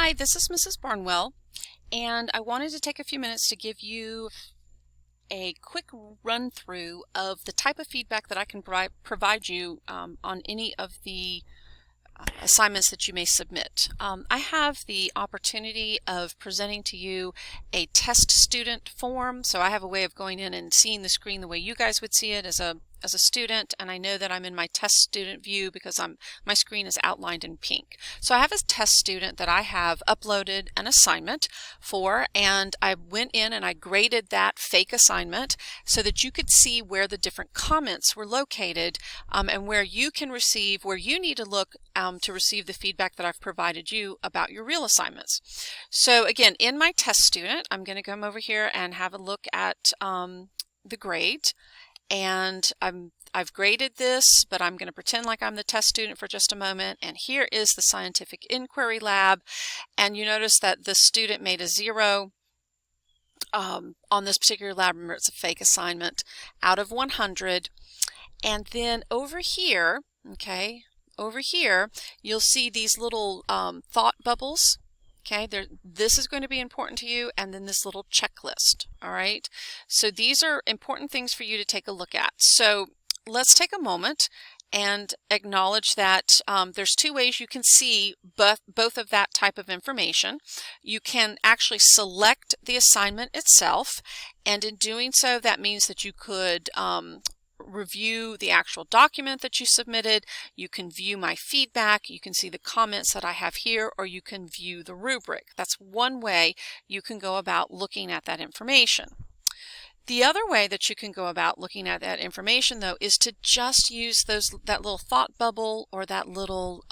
Hi, this is Mrs. Barnwell, and I wanted to take a few minutes to give you a quick run through of the type of feedback that I can provide you on any of the assignments that you may submit. I have the opportunity of presenting to you a test student form, so I have a way of going in and seeing the screen the way you guys would see it as a student, and I know that I'm in my test student view because my screen is outlined in pink. So I have a test student that I have uploaded an assignment for, and I went in and I graded that fake assignment so that you could see where the different comments were located and where you can receive, where you need to look to receive the feedback that I've provided you about your real assignments. So again, in my test student, I'm going to come over here and have a look at the grade. And I've graded this, but I'm going to pretend like I'm the test student for just a moment. And here is the scientific inquiry lab. And you notice that the student made a 0 on this particular lab. Remember, it's a fake assignment out of 100. And then over here, okay, over here, you'll see these little thought bubbles. Okay, this is going to be important to you, and then this little checklist. All right, so these are important things for you to take a look at. So let's take a moment and acknowledge that there's two ways you can see both of that type of information. You can actually select the assignment itself, and in doing so, that means that you could review the actual document that you submitted. You can view my feedback, you can see the comments that I have here, or you can view the rubric. That's one way you can go about looking at that information. The other way that you can go about looking at that information, though, is to just use that little thought bubble or that little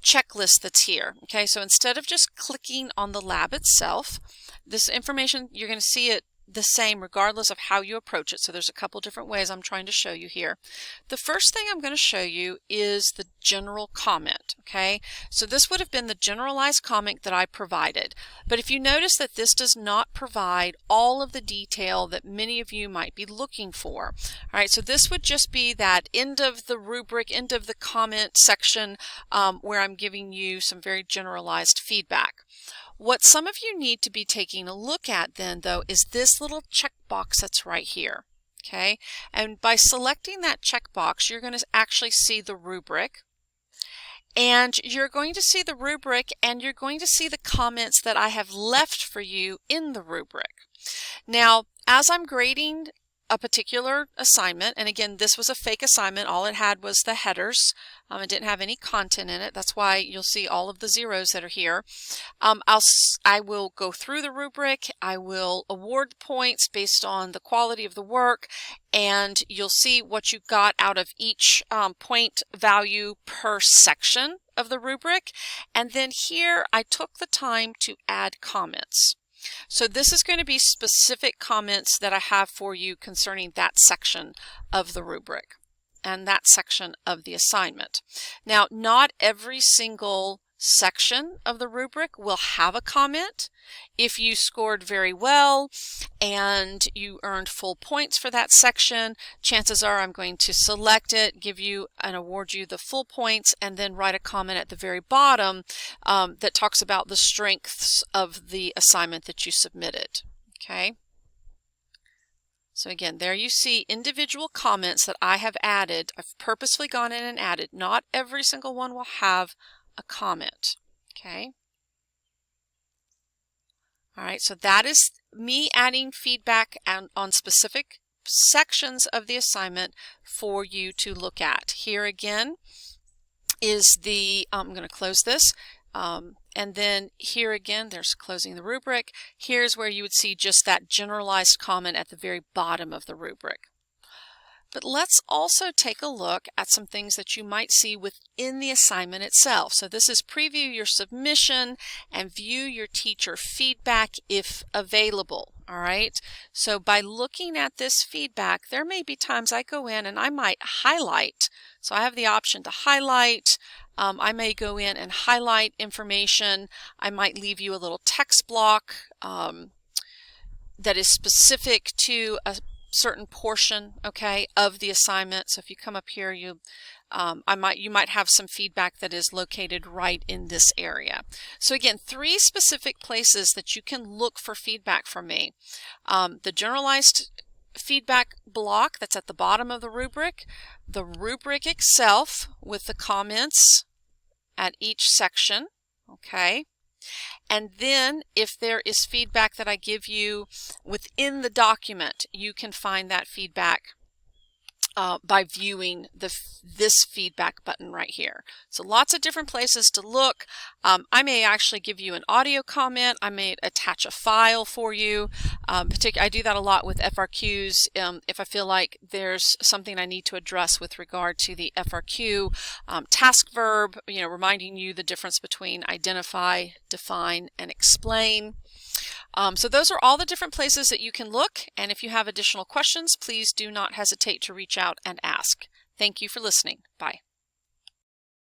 checklist that's here. Okay, so instead of just clicking on the lab itself, this information, you're going to see it the same regardless of how you approach it. So there's a couple different ways I'm trying to show you here. The first thing I'm going to show you is the general comment. Okay, so this would have been the generalized comment that I provided, but if you notice that this does not provide all of the detail that many of you might be looking for. All right, so this would just be that end of the rubric, end of the comment section where I'm giving you some very generalized feedback. What some of you need to be taking a look at then, though, is this little checkbox that's right here. Okay, and by selecting that checkbox, you're going to actually see the rubric, and you're going to see the rubric, and you're going to see the comments that I have left for you in the rubric. Now, as I'm grading a particular assignment, and again, this was a fake assignment, all it had was the headers. It didn't have any content in it. That's why you'll see all of the zeros that are here. I will go through the rubric, I will award points based on the quality of the work, and you'll see what you got out of each point value per section of the rubric. And then here I took the time to add comments. So this is going to be specific comments that I have for you concerning that section of the rubric and that section of the assignment. Now, not every single section of the rubric will have a comment. If you scored very well and you earned full points for that section, chances are I'm going to select it, give you and award you the full points, and then write a comment at the very bottom that talks about the strengths of the assignment that you submitted. Okay. So again, there you see individual comments that I have added. I've purposely gone in and added. Not every single one will have a comment. Okay. All right, so that is me adding feedback on specific sections of the assignment for you to look at. Here again is the, I'm going to close this, and then here again, there's closing the rubric. Here's where you would see just that generalized comment at the very bottom of the rubric. But let's also take a look at some things that you might see within the assignment itself. So this is preview your submission and view your teacher feedback if available. All right. So by looking at this feedback, there may be times I go in and I might highlight. So I have the option to highlight. I may go in and highlight information. I might leave you a little text block that is specific to a certain portion, okay, of the assignment. So if you come up here, you you might have some feedback that is located right in this area. So again, 3 specific places that you can look for feedback from me. The generalized feedback block that's at the bottom of the rubric, the rubric itself with the comments at each section, okay? And then if there is feedback that I give you within the document, you can find that feedback by viewing this feedback button right here. So lots of different places to look. I may actually give you an audio comment. I may attach a file for you. I do that a lot with FRQs if I feel like there's something I need to address with regard to the FRQ task verb, reminding you the difference between identify, define, and explain. So those are all the different places that you can look, and if you have additional questions, please do not hesitate to reach out and ask. Thank you for listening. Bye.